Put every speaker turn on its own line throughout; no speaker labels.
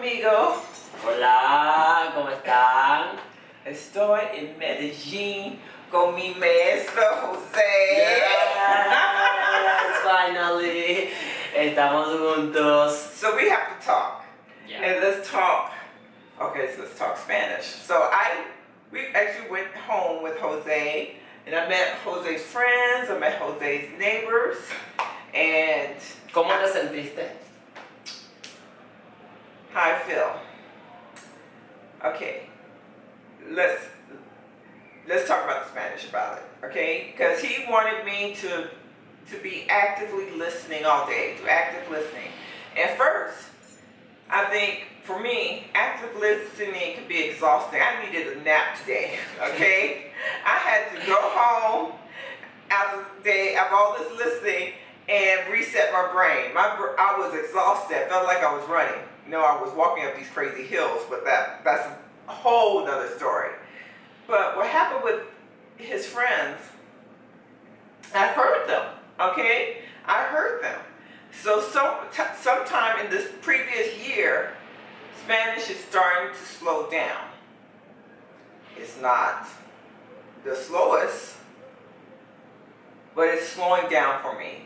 Conmigo.
Hola, ¿cómo están?
Estoy en Medellin con mi maestro José.
Yes, finally. Estamos juntos.
So we have to talk.
Yeah.
And let's talk. Okay, so let's talk Spanish. So we actually went home with Jose, and I met Jose's friends, I met Jose's neighbors, and
¿Cómo te sentiste?
how I feel. Okay, let's talk about the Spanish about it, okay? Because he wanted me to be actively listening all day, to active listening. And first, I think for me, active listening can be exhausting. I needed a nap today, okay? I had to go home after the day of all this listening and reset my brain. I was exhausted. I felt like I was running. You know, I was walking up these crazy hills, but that's a whole nother story. But what happened with his friends, I heard them, okay? I heard them. So sometime in this previous year, Spanish is starting to slow down. It's not the slowest, but it's slowing down for me.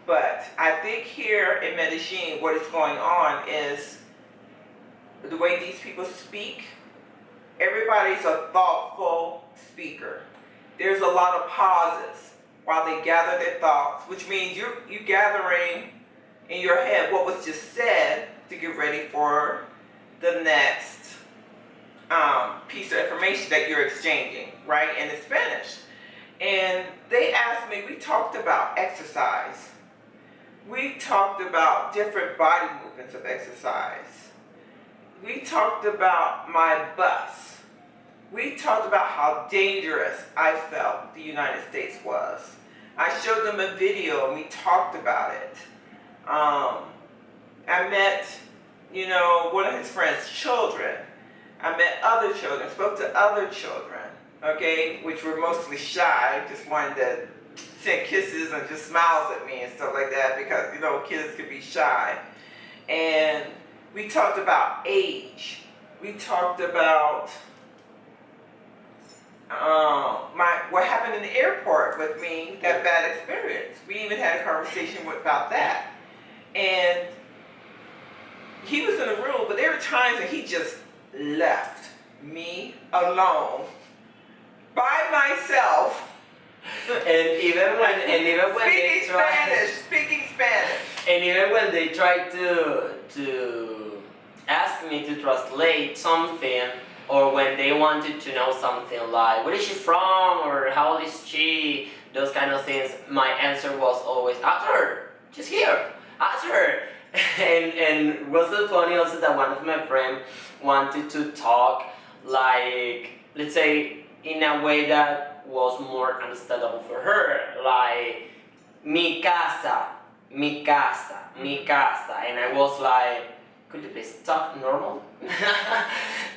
But I think here in Medellin, what is going on is the way these people speak. Everybody's a thoughtful speaker. There's a lot of pauses while they gather their thoughts, which means you're gathering in your head what was just said to get ready for the next piece of information that you're exchanging, right? And it's Spanish. And they asked me, we talked about exercise. We talked about different body movements of exercise. We talked about my bus. We talked about how dangerous I felt the United States was. I showed them a video and we talked about it. I met, one of his friends' children. I met other children, spoke to other children, okay, which were mostly shy, just wanted to send kisses and just smiles at me and stuff like that because, kids can be shy. And we talked about age. We talked about what happened in the airport with me, that bad experience. We even had a conversation about that. And he was in the room, but there were times that he just left me alone by myself.
And even when
speaking Spanish.
And even when they try to ask me to translate something, or when they wanted to know something like where is she from or how old is she, those kind of things, my answer was always ask her, she's here, ask her. And was so funny also that one of my friends wanted to talk like, let's say, in a way that was more understandable for her, like mi casa, mi casa, mi casa, and I was like, could you please talk normal?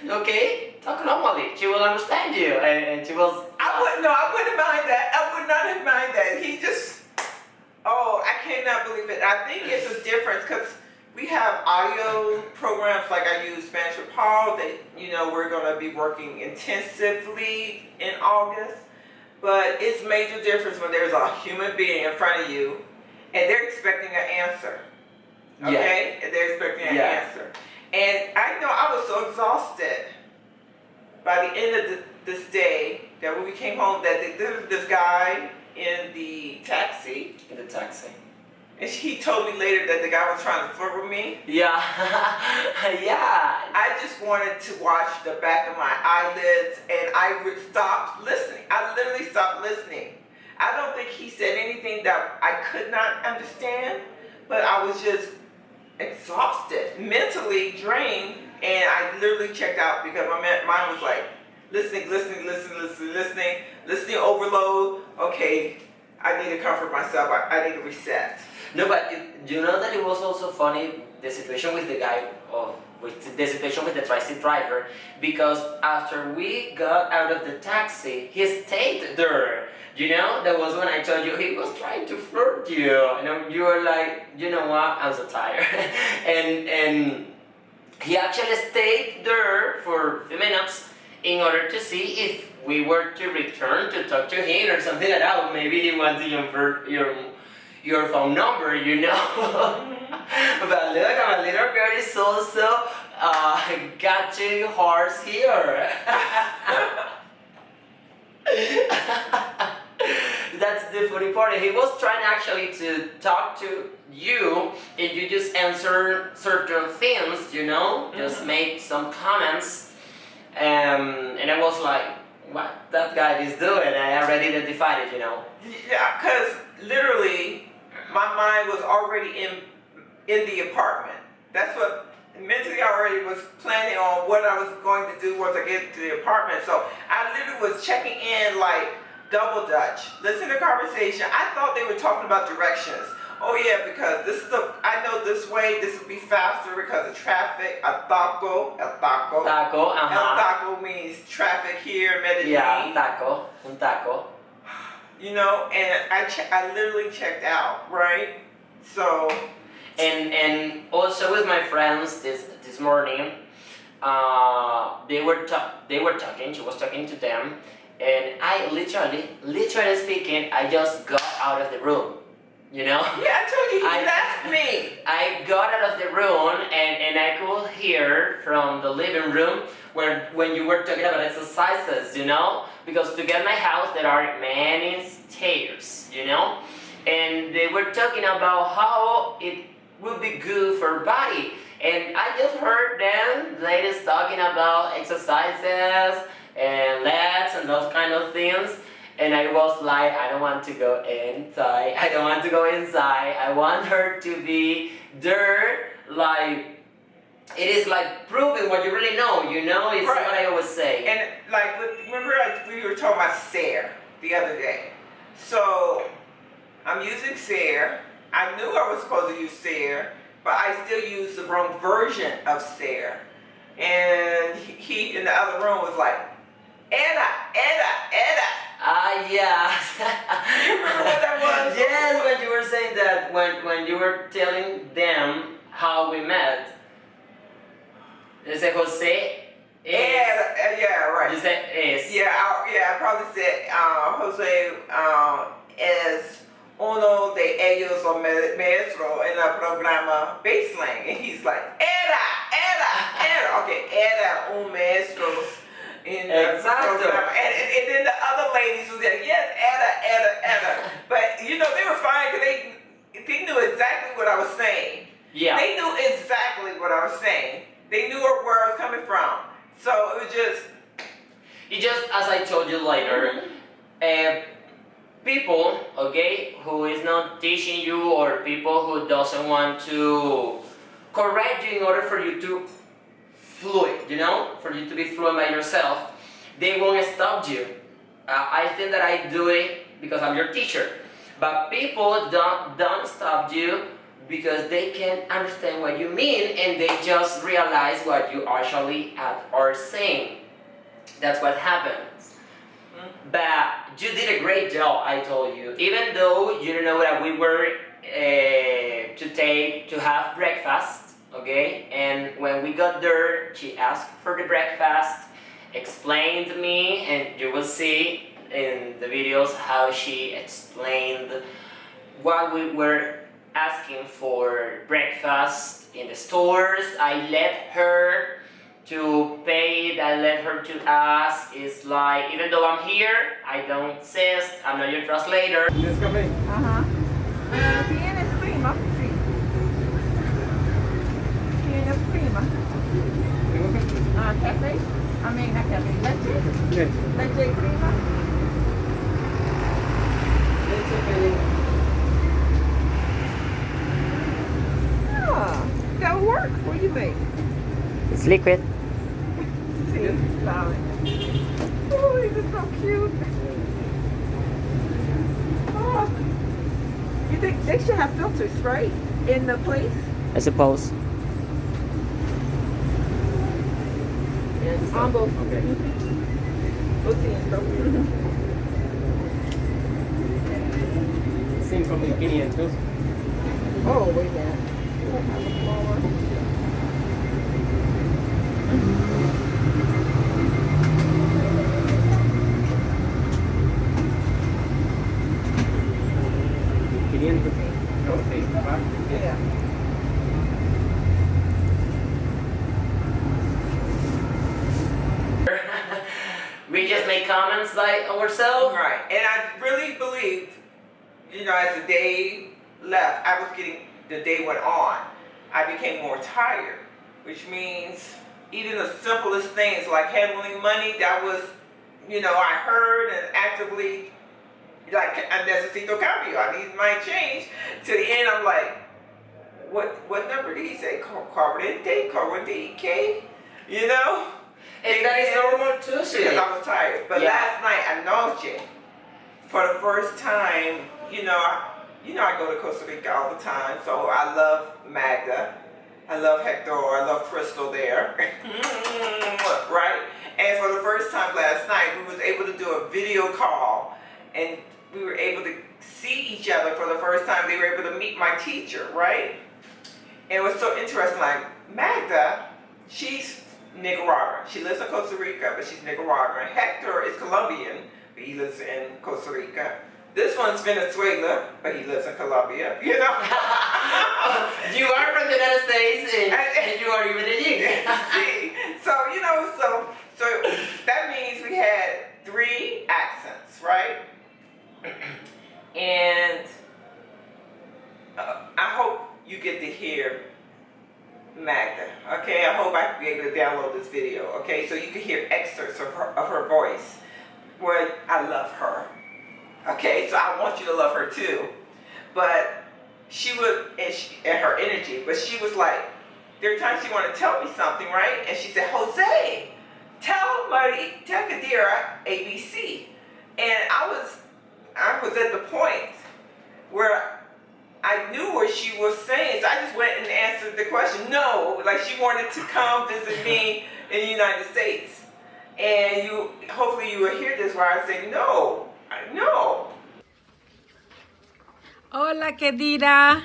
Okay, talk normally. She will understand you. And she was.
I wouldn't mind that. I would not have mind that. He just. Oh, I cannot believe it. I think it's a difference because we have audio programs like I use Spanish with Paul that we're going to be working intensively in August. But it's major difference when there's a human being in front of you and they're expecting an answer. Okay?
Yeah.
And they're expecting an answer. And I know I was so exhausted by the end of this day that when we came home that there was this guy in the taxi. And he told me later that the guy was trying to flirt with me.
Yeah. Yeah.
I just wanted to watch the back of my eyelids and I stopped listening. I literally stopped listening. I don't think he said anything that I could not understand, but I was just exhausted, mentally drained, and I literally checked out because my mind was like listening overload. Okay, I need to comfort myself. I need to reset.
No, but you know that it was also funny, the situation with the guy, with the situation with the taxi driver, because after we got out of the taxi, he stayed there. That was when I told you he was trying to flirt you, and you were like, you know what, I'm so tired. and he actually stayed there for a few minutes in order to see if we were to return to talk to him or something like that. Or maybe he wanted your phone number, you know. But look, my little girl is also catching horse here. That's the funny part. He was trying actually to talk to you, and you just answer certain things, you know, just make some comments, and I was like, what that guy is doing? I already identified it, you know.
Yeah, because literally, my mind was already in the apartment. That's what mentally I already was planning on what I was going to do once I get to the apartment. So I literally was checking in like double dutch, listening to conversation. I thought they were talking about directions. Oh yeah, because this is I know this way, this will be faster because of traffic. El taco.
Taco,
El taco means traffic here in Medellin.
Yeah, un taco.
You know, and I literally checked out, right? So.
And also with my friends this morning, they were talking. She was talking to them, and I literally speaking, I just got out of the room. You know?
Yeah, I told you he left me.
I got out of the room and I could hear from the living room when you were talking about exercises, you know? Because to get my house there are many stairs, you know? And they were talking about how it would be good for body. And I just heard them, ladies talking about exercises and legs and those kind of things. And I was like, I don't want to go inside. I don't want to go inside. I want her to be there, like, it is like proving what you really know, you know? It's
right.
What I always say.
And like, remember we were talking about SER the other day. So, I'm using SER. I knew I was supposed to use SER, but I still used the wrong version of SER. And he in the other room was like, Edda.
Yeah.
You remember what that was?
Yes, when you were saying that, when you were telling them how we met. You said Jose is.
Yeah, right.
You said is.
Yeah, I probably said Jose es uno de ellos o maestro en el programa Baselang. And he's like, Era. Okay, era un maestro. In the program. And then the other ladies was like, yes, Edda. But, you know, they were fine because they knew exactly what I was saying.
Yeah.
They knew exactly what I was saying. They knew where I was coming from. So it was just...
It just, as I told you later, people, okay, who is not teaching you or people who doesn't want to correct you in order for you to fluid, you know, for you to be fluent by yourself, they won't stop you. I think that I do it because I'm your teacher, but people don't stop you because they can understand what you mean and they just realize what you actually are saying. That's what happens. But you did a great job, I told you. Even though you don't know that we were to have breakfast. Okay, and when we got there, she asked for the breakfast, explained to me, and you will see in the videos how she explained what we were asking for breakfast in the stores. I let her to pay it, I let her to ask. It's like, even though I'm here, I don't insist, I'm not your translator.
Yes, come in.
Tienes prima, sí. Tienes prima. Cafe? I mean, not cafe. Leche?
Yes.
Leche prima? Ah, that would work. What do you think?
It's liquid.
See, darling. Oh, this is so cute. Oh. You think they should have filters, right? In the place?
I suppose.
Ambos.
Okay.
Lo siento.
5,500.
Oh, wait a minute.
make comments by ourselves.
Right. And I really believe, you know, as the day left, the day went on, I became more tired, which means even the simplest things like handling money, that was, you know, I heard and actively, like, necesito cambio, I need my change. To the end, I'm like, what number did he say? Corriente, you know?
And that is normal too, sweetie.
Because I was tired. But last night, anoche, for the first time, you know, I go to Costa Rica all the time, so I love Magda. I love Hector. I love Crystal there. Right? And for the first time last night, we was able to do a video call, and we were able to see each other for the first time. They were able to meet my teacher, right? And it was so interesting. Like, Magda, she's Nicaraguan. She lives in Costa Rica, but she's Nicaraguan. Hector is Colombian, but he lives in Costa Rica. This one's Venezuela, but he lives in Colombia, you know?
You are from the United States and you are in Medellin.
See? So, you know, so that means we had 3 accents, right? And I hope you get to hear Magda, okay? I hope I can be able to download this video, okay? So you can hear excerpts of her voice, where I love her. Okay, so I want you to love her too. But she would, and her energy, but she was like, there are times she wanted to tell me something, right? And she said, Jose, tell Kadyra ABC. And I was at the point where I knew what she was saying, so I just went and answered the question. No, like she wanted to come visit me in the United States. And hopefully you will hear this where I say, no. No.
Hola, Kadyra.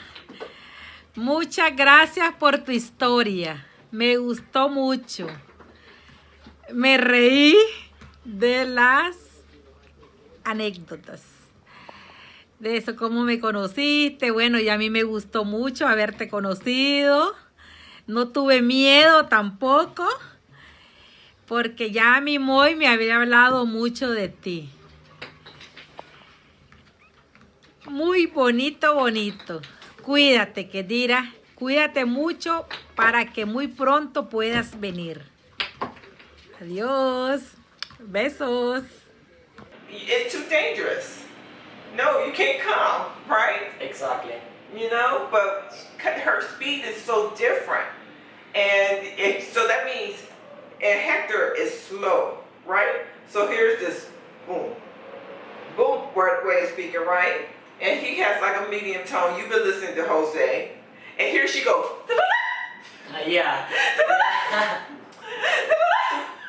Muchas gracias por tu historia. Me gustó mucho. Me reí de las anécdotas. De eso, cómo me conociste. Bueno, y a mí me gustó mucho haberte conocido. No tuve miedo tampoco, porque ya mi Moy me había hablado mucho de ti. Muy bonito, bonito. Cuídate, Kadyra. Cuídate mucho para que muy pronto puedas venir. Adiós. Besos.
It's too dangerous. No, you can't come, right?
Exactly.
You know, but her speed is so different. And so that means, and Hector is slow, right? So here's this boom. Boom way of speaking, right? And he has like a medium tone. You've been listening to Jose. And here she goes.
Yeah.
I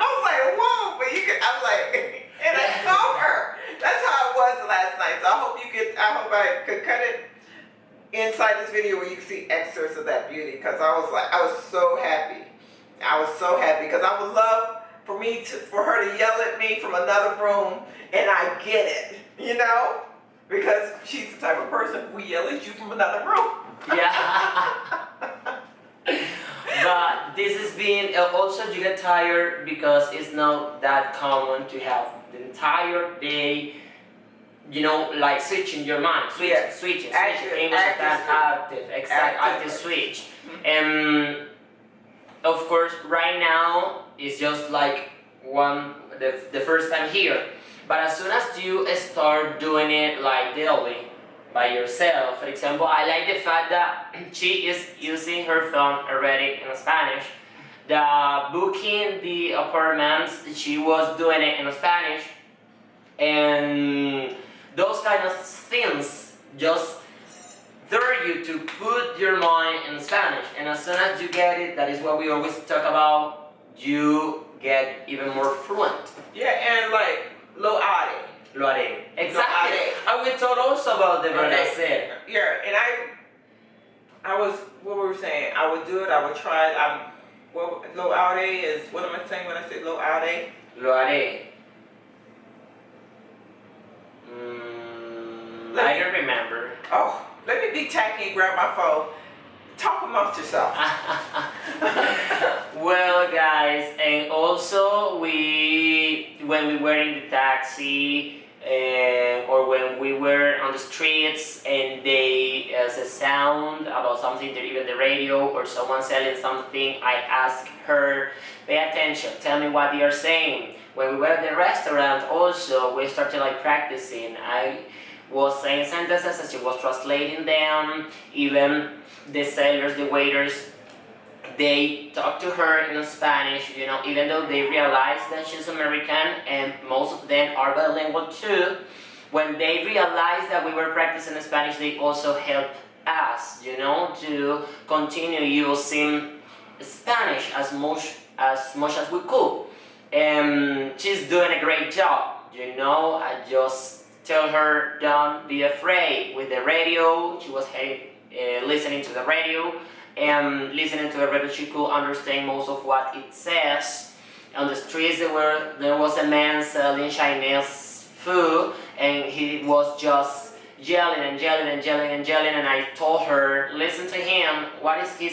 was like, whoa, but I'm like, and I saw her. That's how it was last night. So I hope I could cut it inside this video where you can see excerpts of that beauty. Because I was so happy. I was so happy because I would love for her to yell at me from another room, and I get it, you know? Because she's the type of person who yells at you from another room.
Yeah. But this is being, also you get tired because it's not that common to have the entire day, you know, like switching your mind, switching, English active switch. And of course, right now it's just like the first time here. But as soon as you start doing it like daily, by yourself, for example, I like the fact that she is using her phone already in Spanish. The booking the apartments, she was doing it in Spanish. And those kind of things just dare you to put your mind in Spanish. And as soon as you get it, that is what we always talk about, you get even more fluent.
Yeah, and like, lo haré.
Lo haré. Exactly. And we talked also about the verb hacer.
Yeah, and I was, what were we saying? I would do it, I would try it. Lo haré is, what am I saying when I say lo haré?
Lo haré. I don't remember.
Oh, let me be tacky and grab my phone. Talk amongst yourself.
Well, guys. guys. And also, when we were in the taxi or when we were on the streets and they as a sound about something, even the radio or someone selling something, I ask her, pay attention, tell me what they are saying. When we were at the restaurant also, we started like practicing. I was saying sentences as she was translating them. Even the sellers, the waiters, they talk to her in Spanish, you know, even though they realize that she's American and most of them are bilingual too. When they realized that we were practicing Spanish, they also helped us, you know, to continue using Spanish as much as we could. And she's doing a great job, you know. I just tell her, don't be afraid. With the radio, she was listening to the radio, and listening to the radio, she could understand most of what it says. On the streets, there was a man selling Chinese food, and he was just yelling and yelling and yelling and yelling. And I told her, listen to him. What is he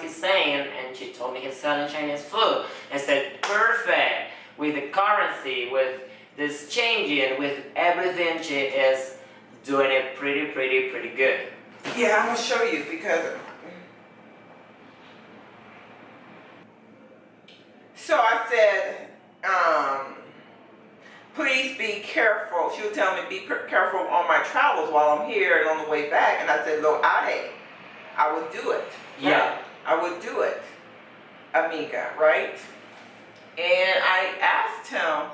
saying? And she told me he's selling Chinese food. And said, perfect. With the currency, with this changing, with everything, she is doing it pretty good.
Yeah, I'm gonna show you because. So I said, please be careful. She was telling me be careful on my travels while I'm here and on the way back. And I said, lo haré. I would do it.
Yeah.
Right? I would do it, amiga, right? And I asked him,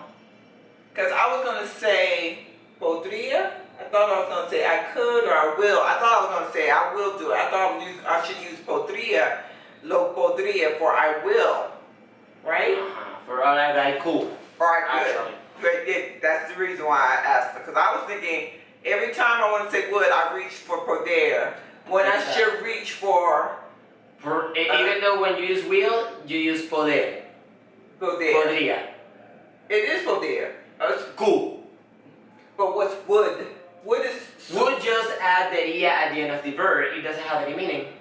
because I was going to say, podría. I thought I was going to say I could or I will. I thought I was going to say I will do it. I thought I should use podría, lo podría for I will. Right?
For all that, cool.
Or I could. But that's the reason why I asked her. Because I was thinking, every time I want to say would, I reach for poder. When I should reach for...
even though when you use will, you use poder.
Poder.
Podría.
It is poder. It's
Cool.
But what's would? Would is...
Would just add the ia at the end of the verb. It doesn't have any meaning.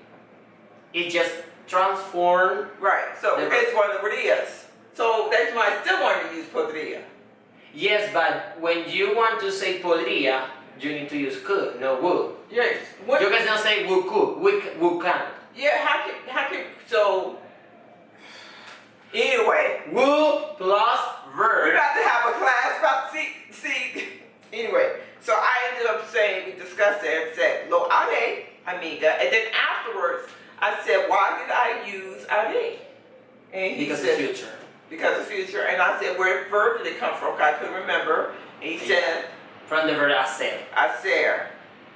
It just transform.
Right. So it's one of the podrías. So that's why I still wanted to use podría.
Yes, but when you want to say podría, you need to use could, no would.
Yes.
You can not say would could, would can.
Yeah, how can, so, anyway.
Would plus verb.
We're about to have a class about see, anyway. So I ended up saying, we discussed it and said, lo haré, amiga. And then afterwards, I said, why did I use haré? And he
Because
said,
of future.
because of future. And I said, where verb did it come from? I couldn't remember. And he said,
From the verb hacer.
hacer.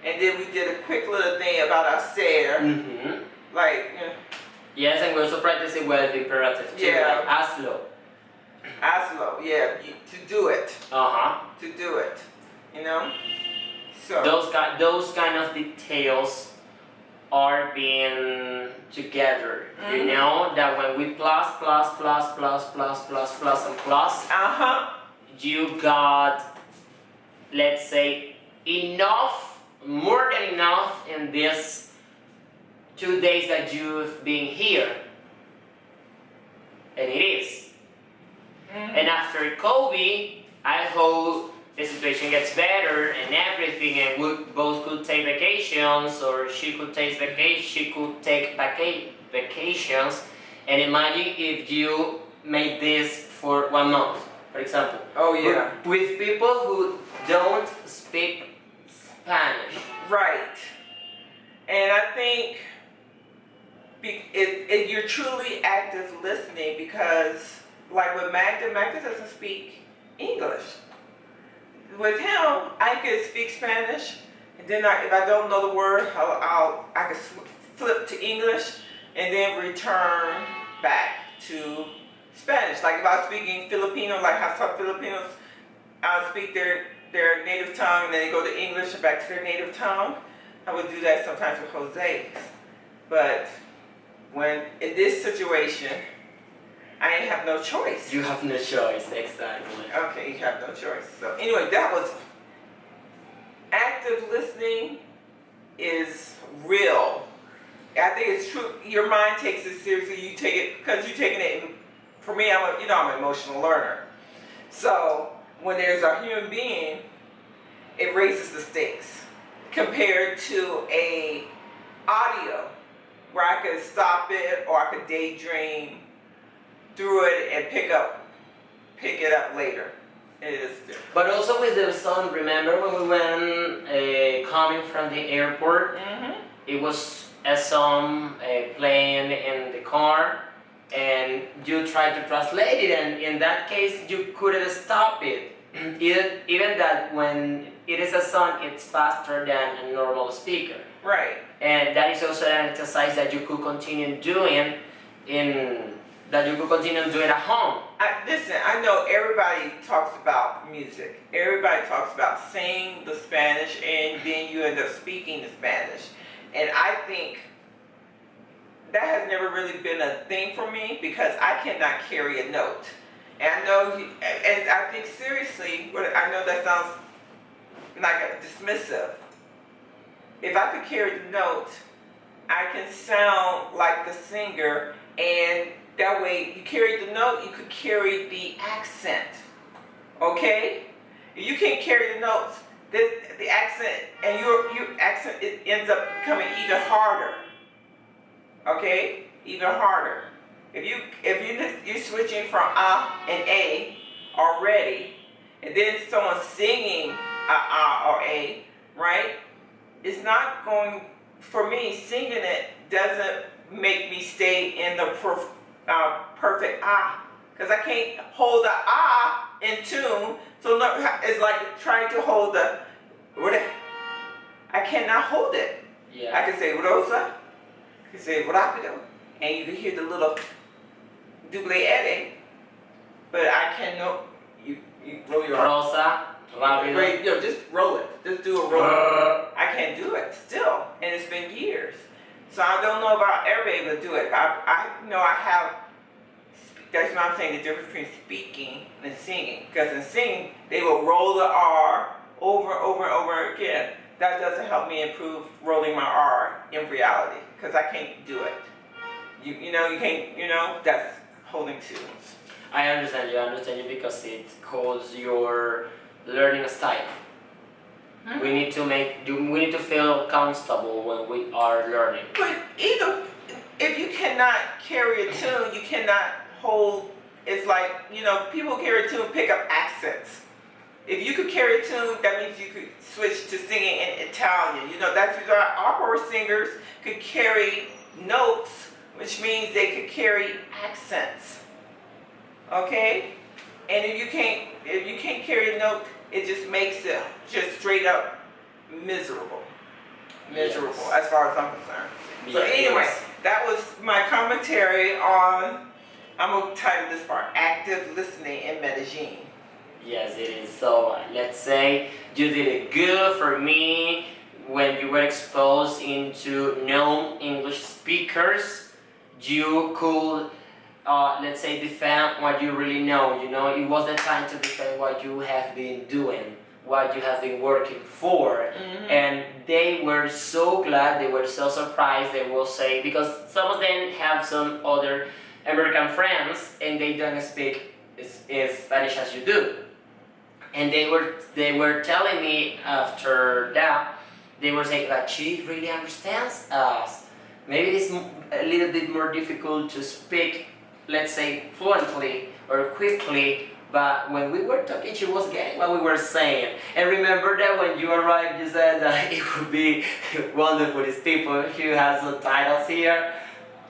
And then we did a quick little thing about hacer.
Mm-hmm.
Like, you know,
Yes, and we also practice it with the imperative too,
Yeah.
like hazlo.
hazlo, yeah, to do it.
Uh-huh.
To do it. You know? So.
Those kind of details are being together. You
Mhm.
know that when we plus and plus,
Uh-huh.
you got, let's say, enough, more than enough in this 2 days that you've been here. And it is.
Mhm.
And after COVID, I hope the situation gets better and everything, and we both could take vacations, or she could take vacations. And imagine if you made this for 1 month, for example.
Oh yeah.
With people who don't speak Spanish.
Right. And I think you're truly active listening because, like with Magda doesn't speak English. With him, I could speak Spanish, and then if I don't know the word, I could flip to English, and then return back to Spanish. Like if I was speaking Filipino, like how some Filipinos, I would speak their native tongue, and then they go to English and back to their native tongue. I would do that sometimes with Jose's. But when in this situation, I ain't have no choice.
You have no choice, exactly.
Okay, you have no choice. So anyway, that was active listening is real. I think it's true. Your mind takes it seriously. You take it because you're taking it for me, I'm an emotional learner. So when there's a human being, it raises the stakes compared to a audio where I could stop it or I could daydream through it and pick it up later. It is different.
But also with the song, remember when we went coming from the airport?
Mm-hmm.
It was a song playing in the car, and you tried to translate it, and in that case you couldn't stop it. Even that when it is a song, it's faster than a normal speaker.
Right.
And that is also an exercise that you could continue doing at home.
Listen, I know everybody talks about music. Everybody talks about singing the Spanish and then you end up speaking the Spanish. And I think that has never really been a thing for me because I cannot carry a note. And I know, and I think seriously, I know that sounds like a dismissive. If I could carry the note, I can sound like the singer, and that way you carry the note, you could carry the accent. Okay? If you can't carry the notes, the accent and your accent, it ends up becoming even harder. Okay? Even harder. If you're switching from and a already, and then someone's singing or a, right? It's not going, for me, singing it doesn't make me stay in the perfect because I can't hold the in tune. So it's like trying to hold I cannot hold it.
Yeah.
I can say Rosa, I can say rapido, and you can hear the little double ede, but I cannot. You roll your
Rosa, rapido.
Wait, just roll it. Just do a roll. I can't do it still, and it's been years. So I don't know if I'll ever be able to do it. I know I have. That's what I'm saying. The difference between speaking and singing, because in singing they will roll the R over and over again. That doesn't help me improve rolling my R in reality, because I can't do it. You can't. That's holding tunes.
I understand you because it calls your learning style.
Hmm?
We need to feel comfortable when we are learning.
But either, if you cannot carry a tune, you cannot hold. It's like, people carry a tune, pick up accents. If you could carry a tune, that means you could switch to singing in Italian. That's why opera singers could carry notes, which means they could carry accents. Okay? And if you can't carry a note, it just makes it just straight up miserable. Miserable, yes. As far as I'm concerned. So anyway, that was my commentary on, I'm going to title this part, Active Listening in Medellin.
Yes, it is. So let's say you did it good. For me, when you were exposed into known English speakers, you could, let's say, defend what you really know. It was the time to defend what you have been doing, what you have been working for.
Mm-hmm.
And they were so glad, they were so surprised. They will say, because some of them have some other American friends and they don't speak Spanish as you do. And they were telling me after that, they were saying that she really understands us. Maybe it's a little bit more difficult to speak, let's say, fluently or quickly, but when we were talking, she was getting what we were saying. And remember that when you arrived, you said that it would be wonderful, these people who have subtitles here,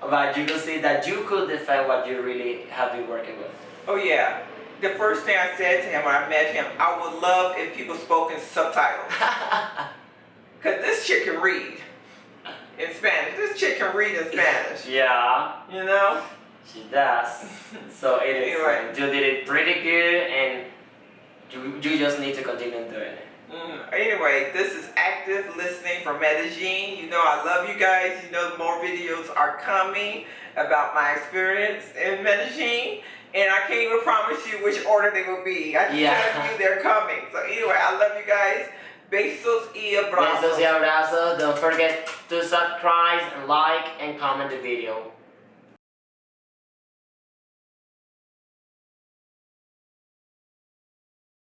but you could see that you could defend what you really have been working with.
Oh yeah. The first thing I said to him when I met him, I would love if people spoke in subtitles. Because this chick can read in Spanish. This chick can read in Spanish.
Yeah. She does. So it is.
Anyway.
You did it pretty good, and you just need to continue doing it.
Anyway, this is Active Listening from Medellin. I love you guys. More videos are coming about my experience in Medellin. And I can't even promise you which order they will be. I just tell you they're coming. So anyway, I love you guys. Besos y Abrazos.
Besos y Abrazos. Don't forget to subscribe and like and comment the video.